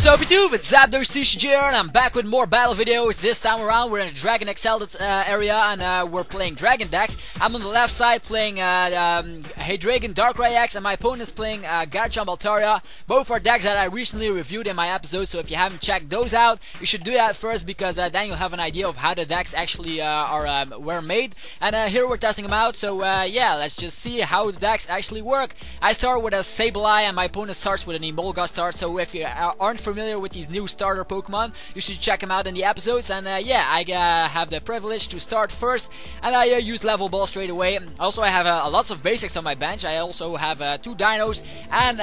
Sup YouTube, it's ZapdosTCG and I'm back with more battle videos. This time around we're in the Dragon Exalted area and we're playing Dragon decks. I'm on the left side playing Hydreigon, Darkrai EX, and my opponent's playing Garchomp, Altaria. Both are decks that I recently reviewed in my episode, so if you haven't checked those out, you should do that first because then you'll have an idea of how the decks actually were made. And here we're testing them out, so yeah, let's just see how the decks actually work. I start with a Sableye and my opponent starts with an Emolga start, so if you aren't familiar with these new starter Pokemon, you should check them out in the episodes. And yeah, I have the privilege to start first, and I use level ball straight away. Also, I have lots of basics on my bench. I also have 2 dinos and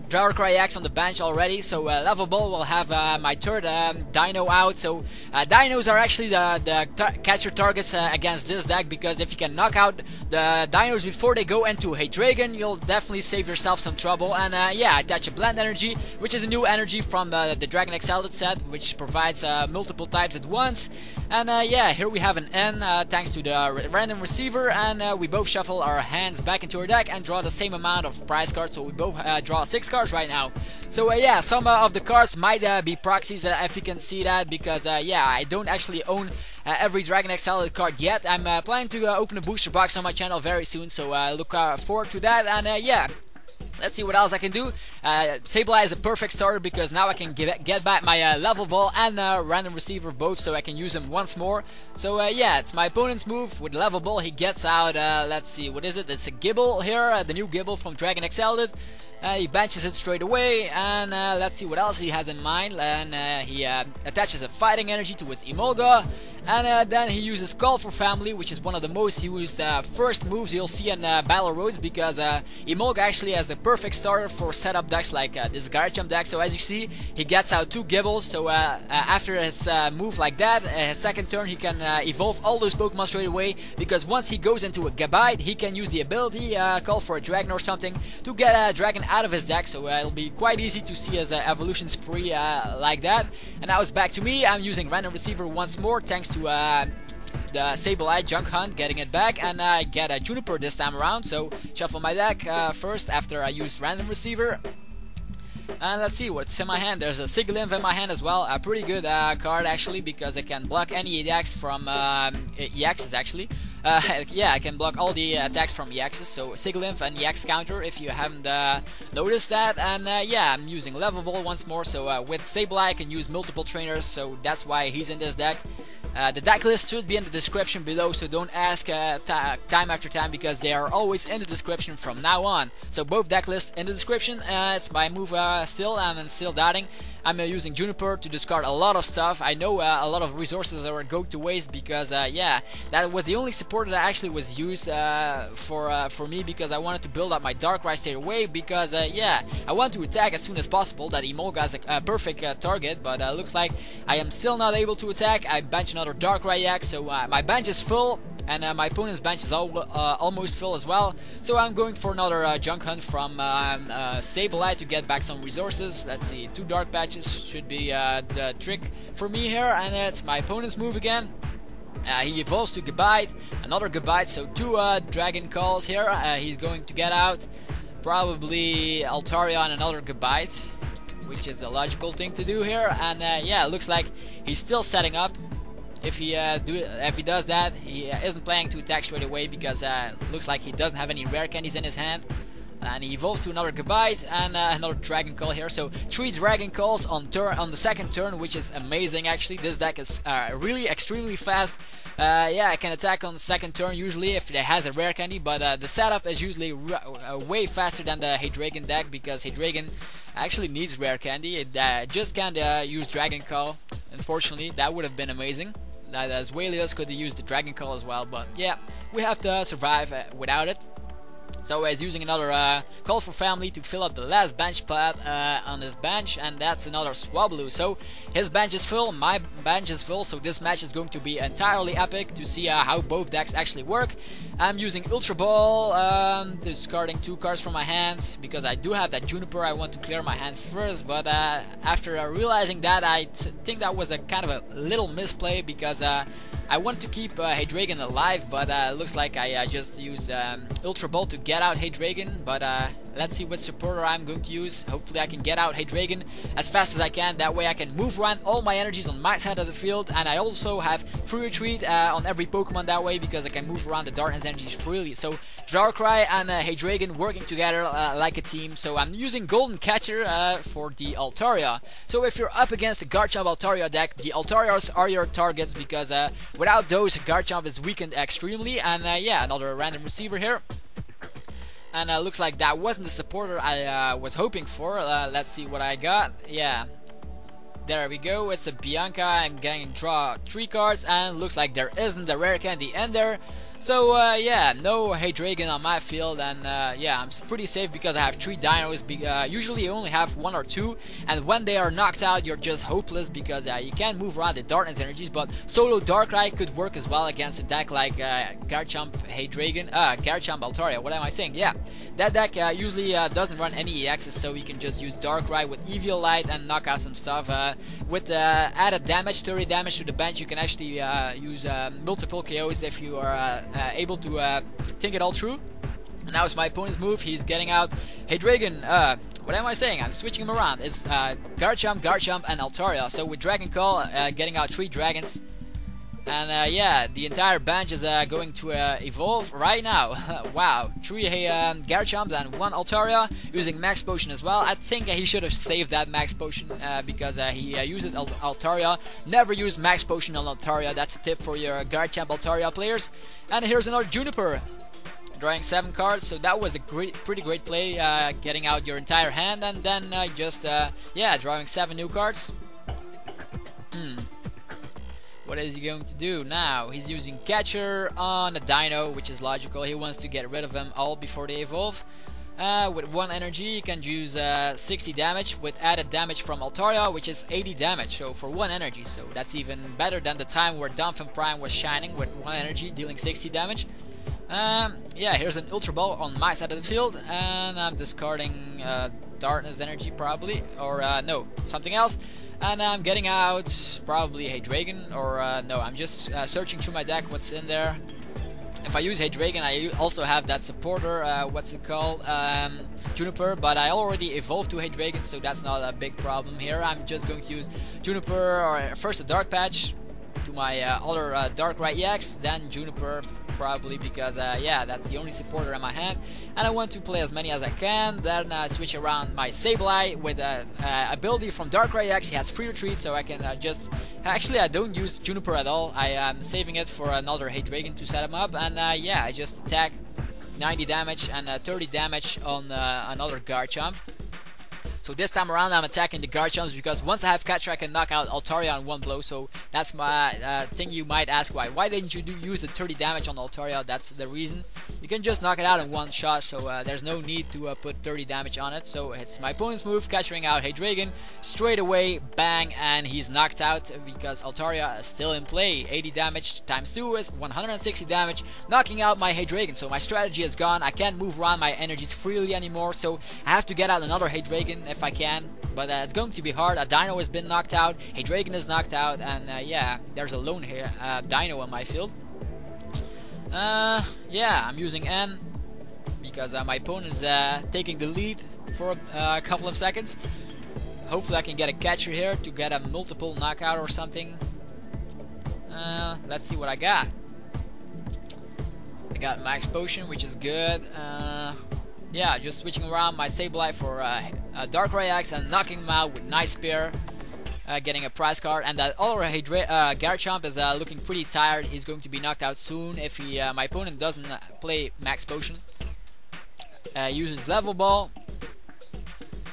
Darkrai EX on the bench already, so level ball will have my third dino out. So dinos are actually the catcher targets against this deck, because if you can knock out the dinos before they go into Hydreigon, you'll definitely save yourself some trouble. And yeah, I attach a blend energy, which is a new energy from the Dragon Exalted set, which provides multiple types at once. And yeah, here we have an N thanks to the random receiver, and we both shuffle our hands back into our deck and draw the same amount of prize cards, so we both draw 6 cards right now. So yeah, some of the cards might be proxies, if you can see that, because yeah, I don't actually own every Dragon Exalted card yet. I'm planning to open a booster box on my channel very soon, so look forward to that. And yeah, let's see what else I can do. Sableye is a perfect starter because now I can get back my level ball and random receiver both, so I can use them once more. So yeah, it's my opponent's move. With level ball he gets out, let's see, what is it? It's a Gible here, the new Gible from Dragon Exalted. He benches it straight away, and let's see what else he has in mind. And he attaches a fighting energy to his Emolga, and then he uses Call for Family, which is one of the most used first moves you'll see in Battle Roads, because Emolga actually has the perfect starter for setup decks like this Garchomp deck. So as you see, he gets out 2 Gibles, so after his move like that, his second turn he can evolve all those Pokemon straight away, because once he goes into a Gabite, he can use the ability Call for a Dragon or something to get a Dragon out of his deck, so it'll be quite easy to see his evolution spree like that. And now it's back to me. I'm using random receiver once more thanks to the Sableye Junk Hunt getting it back, and I get a Juniper this time around, so shuffle my deck first after I used random receiver. And let's see what's in my hand. There's a Sigilyph in my hand as well, a pretty good card actually, because I can block any attacks from EXs actually. Yeah, I can block all the attacks from EXs, so Sigilyph and EX counter if you haven't noticed that. And yeah, I'm using level ball once more, so with Sableye I can use multiple trainers, so that's why he's in this deck. The deck list should be in the description below, so don't ask time after time, because they are always in the description from now on. So both deck lists in the description. It's my move still, and I'm still doubting. I'm using Juniper to discard a lot of stuff. I know a lot of resources are going to waste, because yeah, that was the only support that actually was used for me, because I wanted to build up my Darkrai straight away, because yeah, I want to attack as soon as possible. That Emolga is a perfect target, but looks like I am still not able to attack. I bench another Darkrai EX, so my bench is full, and my opponent's bench is almost full as well. So I'm going for another Junk Hunt from Sableye to get back some resources. Let's see, 2 Dark Patches should be the trick for me here, and it's my opponent's move again. He evolves to Gabite, another Gabite, so 2 Dragon Calls here. He's going to get out probably Altaria and another Gabite, which is the logical thing to do here. And yeah, it looks like he's still setting up. If he does that, he isn't planning to attack straight away, because looks like he doesn't have any rare candies in his hand. And he evolves to another Gabite and another Dragon Call here. So 3 Dragon Calls on the second turn, which is amazing actually. This deck is really extremely fast. Yeah, I can attack on the second turn usually if it has a rare candy, but the setup is usually way faster than the Hydreigon deck, because Hydreigon actually needs rare candy. It just can't use Dragon Call. Unfortunately, that would have been amazing. As Walius could use the Dragon Call as well, but yeah, we have to survive without it. So he's using another Call for Family to fill up the last bench spot on his bench, and that's another Swablu. So his bench is full, my bench is full, so this match is going to be entirely epic to see how both decks actually work. I'm using Ultra Ball, discarding 2 cards from my hand, because I do have that Juniper. I want to clear my hand first, but after realizing that, I think that was a kind of a little misplay, because I want to keep Hydreigon alive, but looks like I just used Ultra Ball to get out Hydreigon, but let's see what supporter I'm going to use. Hopefully I can get out Hydreigon as fast as I can. That way I can move around all my energies on my side of the field, and I also have free retreat on every Pokemon that way, because I can move around the darkness energies freely. So Darkrai and Hydreigon working together like a team. So I'm using Golden Catcher for the Altaria. So if you're up against the Garchomp Altaria deck, the Altarias are your targets, because without those, Garchomp is weakened extremely. And yeah, another random receiver here. And looks like that wasn't the supporter I was hoping for. Let's see what I got. Yeah, there we go. It's a Bianca. I'm getting draw 3 cards, and looks like there isn't a rare candy in there. So yeah, no Hydreigon on my field, and yeah, I'm pretty safe because I have 3 dinos. Usually you only have 1 or 2, and when they are knocked out, you're just hopeless, because you can't move around the darkness energies. But solo Darkrai could work as well against a deck like Garchomp Hydreigon, Garchomp Altaria. What am I saying? Yeah, that deck usually doesn't run any EXs, so you can just use Darkrai with Eviolite and knock out some stuff. With added damage, 30 damage to the bench, you can actually use multiple KOs if you are able to think it all through. And now it's my opponent's move. He's getting out Hydreigon. What am I saying? I'm switching him around. It's Garchomp, and Altaria. So with Dragon Call, getting out 3 dragons. And yeah, the entire bench is going to evolve right now. Wow, 3 Garchomps and 1 Altaria, using Max Potion as well. I think he should have saved that Max Potion because he used it Altaria. Never use Max Potion on Altaria. That's a tip for your Garchomp Altaria players. And here's another Juniper, drawing 7 cards. So that was a pretty great play, getting out your entire hand, and then just yeah, drawing 7 new cards. What is he going to do now? He's using Catcher on a Dino, which is logical. He wants to get rid of them all before they evolve. With 1 energy, you can use 60 damage with added damage from Altaria, which is 80 damage. So for 1 energy, so that's even better than the time where Donphin Prime was shining with 1 energy, dealing 60 damage. Yeah, here's an Ultra Ball on my side of the field, and I'm discarding Darkness Energy probably, or no, something else. And I'm getting out probably Hydreigon, or no, I'm just searching through my deck what's in there. If I use Hydreigon, I also have that supporter, what's it called, Juniper, but I already evolved to Hydreigon, so that's not a big problem here. I'm just going to use Juniper, or first a Dark Patch to my other Darkrai EX, then Juniper probably, because yeah, that's the only supporter in my hand, and I want to play as many as I can. Then switch around my Sableye with ability from Darkrai EX. He has free retreat, so I can just... Actually, I don't use Juniper at all. I am saving it for another Hydreigon to set him up, and yeah, I just attack 90 damage and 30 damage on another Garchomp. So this time around I'm attacking the Garchomps, because once I have Catcher I can knock out Altaria on 1 blow. So that's my thing. You might ask why didn't you use the 30 damage on Altaria? That's the reason. You can just knock it out in 1 shot, so there's no need to put 30 damage on it. So it's my opponent's move, Catchering out Hydreigon, straight away, bang, and he's knocked out because Altaria is still in play. 80 damage times 2 is 160 damage, knocking out my Hydreigon. So my strategy is gone. I can't move around my energies freely anymore, so I have to get out another Hydreigon if I can, but it's going to be hard. A Dino has been knocked out, Hydreigon is knocked out, and yeah, there's a lone here, Dino on my field. Yeah, I'm using N because my opponent is taking the lead for a couple of seconds. Hopefully I can get a catcher here to get a multiple knockout or something. Let's see what I got. I got Max Potion, which is good. Yeah, just switching around my Sableye for Darkrai EX and knocking him out with Night Spear, getting a prize card. And that other Garchomp is looking pretty tired. He's going to be knocked out soon if he, my opponent doesn't play Max Potion. Uses Level Ball,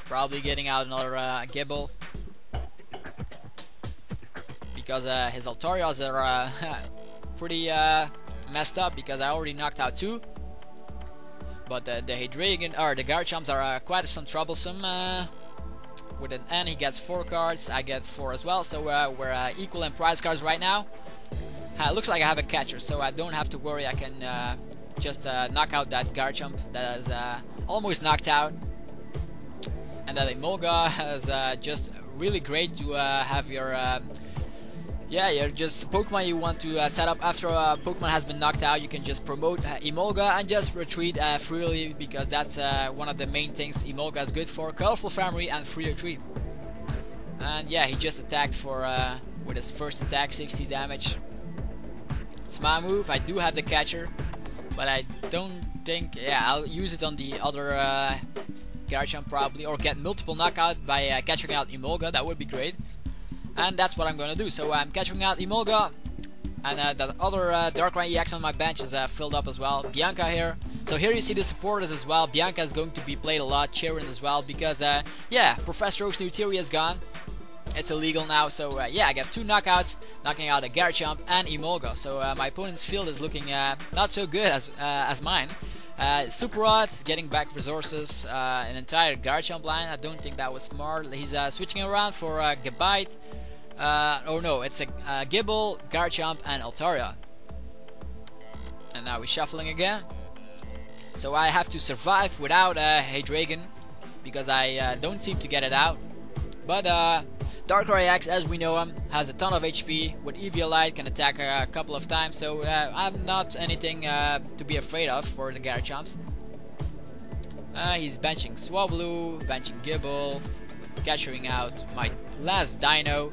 probably getting out another Gibble, because his Altarias are pretty messed up, because I already knocked out 2. But the Hydreigon, or the Garchomps are quite some troublesome. With an N he gets 4 cards, I get 4 as well, so we're equal in prize cards right now. Looks like I have a catcher, so I don't have to worry. I can just knock out that Garchomp that is almost knocked out. And that Emolga is just really great to have your Yeah, you're just Pokemon you want to set up after a Pokemon has been knocked out. You can just promote Emolga and just retreat freely, because that's one of the main things Emolga is good for: colorful farmery and free retreat. And yeah, he just attacked for with his first attack 60 damage. It's my move. I do have the catcher, but I don't think. Yeah, I'll use it on the other Garchomp probably, or get multiple knockout by catching out Emolga. That would be great. And that's what I'm gonna do. So I'm catching out Emolga, and the other Darkrai EX on my bench is filled up as well. Bianca here. So here you see the supporters as well. Bianca is going to be played a lot. Cheering as well, because yeah, Professor Oak's Neuteria is gone. It's illegal now. So yeah, I got 2 knockouts, knocking out a Garchomp and Emolga. So my opponent's field is looking not so good as mine. Super Rod's getting back resources, an entire Garchomp line. I don't think that was smart. He's switching around for Gabite. Oh no, it's a Gible, Garchomp, and Altaria. And now we're shuffling again. So I have to survive without Hydreigon, because I don't seem to get it out. But Darkrai EX, as we know him, has a ton of HP. With Eviolite, can attack a couple of times. So I'm not anything to be afraid of for the Garchomps. He's benching Swablu, benching Gible, capturing out my last Dino.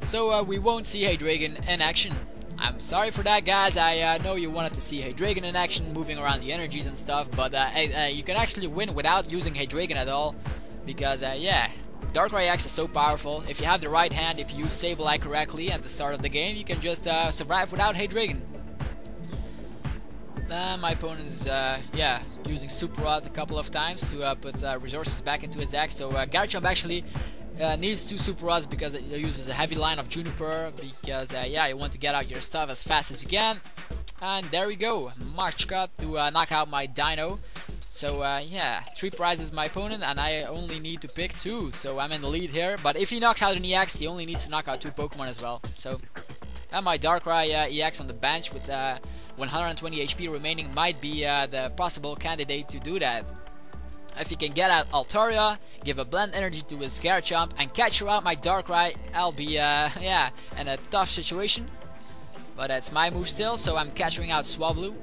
So we won't see Hydreigon in action. I'm sorry for that, guys. I know you wanted to see Hydreigon in action, moving around the energies and stuff, but you can actually win without using Hydreigon at all, because yeah, Darkrai EX is so powerful. If you have the right hand, if you use Sableye correctly at the start of the game, you can just survive without Hydreigon. My opponent is yeah, using Super Rod a couple of times to put resources back into his deck. So Garchomp actually needs 2 Super Rods, because it uses a heavy line of Juniper, because yeah, you want to get out your stuff as fast as you can. And there we go, March cut to knock out my Dino. So yeah, 3 prizes my opponent, and I only need to pick 2, so I'm in the lead here. But if he knocks out an EX, he only needs to knock out 2 Pokemon as well. So and my Darkrai EX on the bench with 120 HP remaining might be the possible candidate to do that. If he can get out Altaria, give a blend energy to his Garchomp, and catch her out my Darkrai, I'll be yeah, in a tough situation. But it's my move still, so I'm catching out Swablu,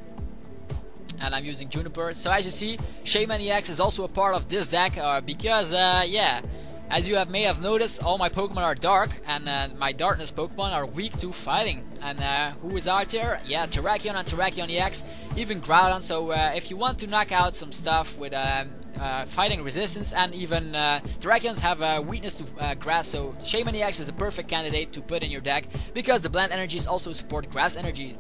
and I'm using Juniper. So as you see, Shaymin EX is also a part of this deck, because yeah, as you may have noticed, all my Pokemon are dark, and my darkness Pokemon are weak to fighting. And who is out there? Yeah, Terrakion and Terrakion EX, even Groudon. So if you want to knock out some stuff with fighting resistance, and even Terrakions have a weakness to grass, so Shaymin EX is the perfect candidate to put in your deck, because the blend energies also support grass energy.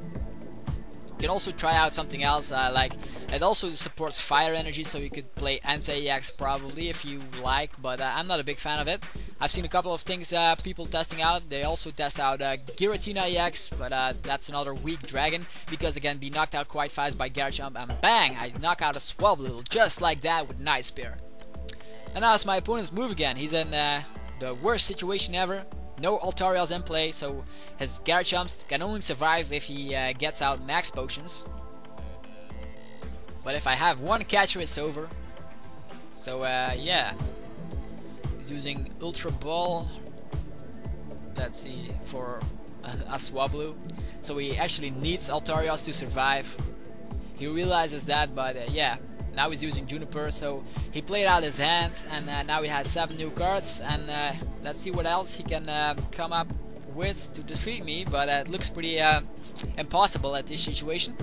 You can also try out something else, like it also supports fire energy, so you could play Anti-EX probably if you like, but I'm not a big fan of it. I've seen a couple of things people testing out. They also test out Giratina EX, but that's another weak dragon, because again, be knocked out quite fast by Garchomp, and bang, I knock out a Swablu just like that with Night Spear. And now it's my opponent's move again. He's in the worst situation ever. No Altarias in play, so his Garchomps can only survive if he gets out max potions. But if I have 1 catcher, it's over. So yeah, he's using Ultra Ball. Let's see, for a Swablu. So he actually needs Altarias to survive. He realizes that, but yeah. Now he's using Juniper, so he played out his hand, and now he has 7 new cards, and let's see what else he can come up with to defeat me, but it looks pretty impossible at this situation.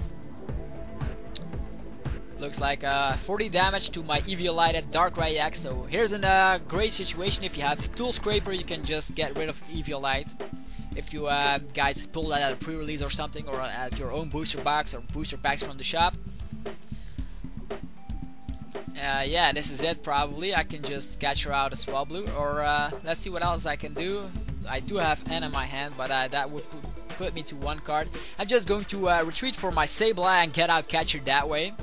Looks like 40 damage to my Eviolite Darkrai EX, so here's a great situation. If you have Tool Scraper, you can just get rid of Eviolite. If you guys pull that at a pre-release or something, or at your own booster box or booster packs from the shop. Yeah, this is it probably. I can just catch her out a Swablu, or let's see what else I can do. I do have N in my hand, but that would put me to 1 card. I'm just going to retreat for my Sableye and get out Catcher that way.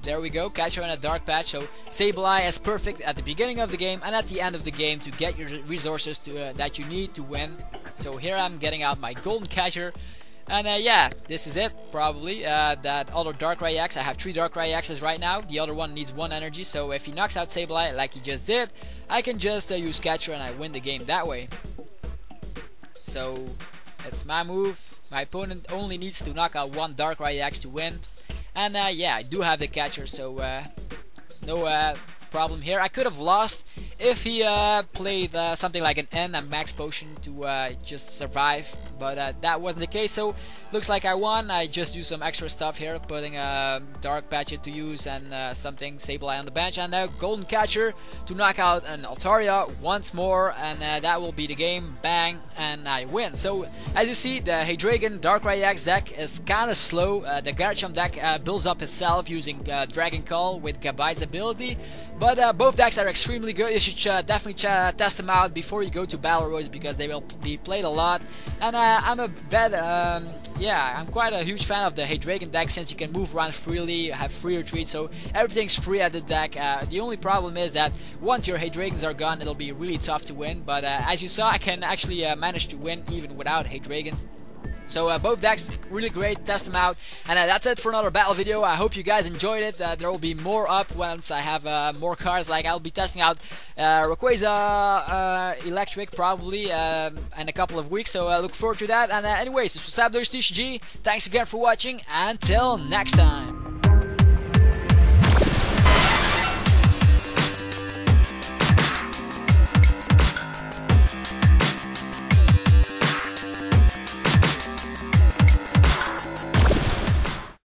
There we go, Catcher in a dark patch. So Sableye is perfect at the beginning of the game and at the end of the game to get your resources to, that you need to win. So here I'm getting out my Golden Catcher. And yeah, this is it probably. That other Darkrai EX, I have 3 Darkrai EXs right now. The other one needs 1 energy, so if he knocks out Sableye like he just did, I can just use Catcher and I win the game that way. So it's my move. My opponent only needs to knock out one Darkrai EX to win. And yeah, I do have the catcher, so no problem here. I could have lost if he played something like an N, a max potion, to just survive, but that wasn't the case, so looks like I won. I just used some extra stuff here, putting a Dark Patch to use and something Sableye on the bench, and a Golden Catcher to knock out an Altaria once more, and that will be the game. Bang, and I win. So as you see, the Hydreigon Darkrai EX deck is kind of slow. The Garchomp deck builds up itself using Dragon Call with Gabite's ability, but both decks are extremely good. You should definitely test them out before you go to Battle Royals, because they will be played a lot. And I'm quite a huge fan of the Hydreigon deck, since you can move around freely, have free retreat, so everything's free at the deck. The only problem is that once your Hydreigons are gone, it'll be really tough to win. But as you saw, I can actually manage to win even without Hydreigons. So both decks really great, test them out, and that's it for another battle video. I hope you guys enjoyed it. There will be more up once I have more cards. Like I'll be testing out Rayquaza Electric probably in a couple of weeks, so I look forward to that. And anyways, this was ZapdosTCG. Thanks again for watching. Until next time.